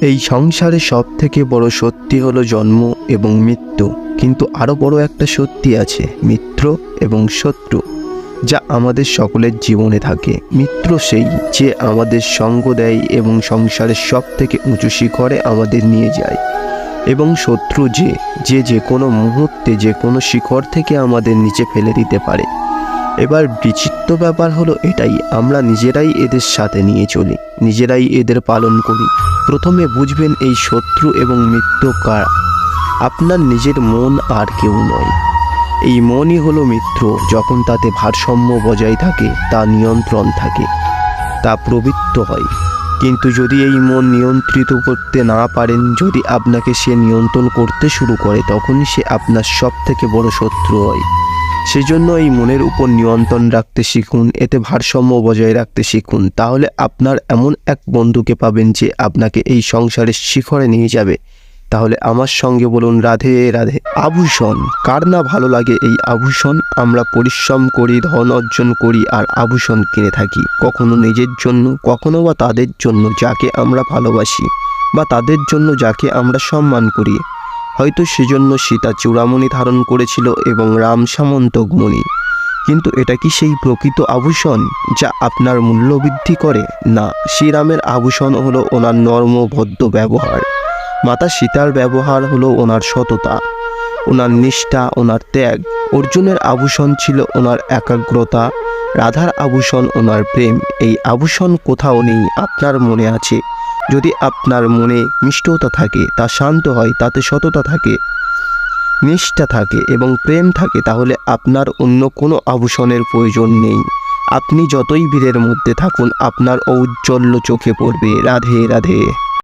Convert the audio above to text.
এই সংসারে সব থেকে বড় সত্যি হলো জন্ম এবং মৃত্যু, কিন্তু আরও বড় একটা সত্যি আছে, মিত্র এবং শত্রু, যা আমাদের সকলের জীবনে থাকে। মিত্র সেই যে আমাদের সঙ্গ দেয় এবং সংসারের সব থেকে উঁচু শিখরে আমাদের নিয়ে যায়, এবং শত্রু যে কোনো মুহূর্তে যে কোনো শিখর থেকে আমাদের নিচে ফেলে দিতে পারে। এবার বিচিত্র ব্যাপার হলো এটাই, আমরা নিজেরাই এদের সাথে নিয়ে চলি, নিজেরাই এদের পালন করি। প্রথমে বুঝবেন এই শত্রু এবং মিত্র কারা। আপনার নিজের মন, আর কেউ নয়। এই মনই হলো মিত্র। যখন তাতে ভারসাম্য বজায় থাকে, তা নিয়ন্ত্রণ থাকে, তা প্রবৃত্ত হয়। কিন্তু যদি এই মন নিয়ন্ত্রিত করতে না পারেন, যদি আপনাকে সে নিয়ন্ত্রণ করতে শুরু করে, তখনই সে আপনার সব থেকে বড় শত্রু হয়। সেজন্য এই মনের উপর নিয়ন্ত্রণ রাখতে শিখুন, এতে ভারসাম্য বজায় রাখতে শিখুন। তাহলে আপনার এমন এক বন্ধুকে পাবেন যে আপনাকে এই সংসারের শিখরে নিয়ে যাবে। তাহলে আমার সঙ্গে বলুন, রাধে রাধে। আভূষণ, কার না ভালো লাগে এই আভূষণ? আমরা পরিশ্রম করি, ধন অর্জন করি, আর আভূষণ কিনে থাকি, কখনো নিজের জন্য, কখনো বা তাদের জন্য যাকে আমরা ভালোবাসি, বা তাদের জন্য যাকে আমরা সম্মান করি। হয়তো সেজন্য সীতা চূড়ামণি ধারণ করেছিল এবং রাম সামন্তক মণি। কিন্তু এটা কি সেই প্রকৃত আভূষণ যা আপনার মূল্য বৃদ্ধি করে? না, শ্রীরামের আভূষণ হলো ওনার নর্ম ভদ্র ব্যবহার। মাতা সীতার ব্যবহার হলো ওনার সততা, ওনার নিষ্ঠা, ওনার ত্যাগ। অর্জুনের আভূষণ ছিল ওনার একাগ্রতা, রাধার আভূষণ ওনার প্রেম। এই আভূষণ কোথাও নেই, আপনার মনে আছে। যদি আপনার মনে মিষ্টতা থাকে, তা শান্ত হয়, তাতে সততা থাকে, নিষ্ঠা থাকে এবং প্রেম থাকে, তাহলে আপনার অন্য কোনো আভূষণের প্রয়োজন নেই। আপনি যতই ভিড়ের মধ্যে থাকুন, আপনার ঔজ্জ্বল্য চোখে পড়বে। রাধে রাধে।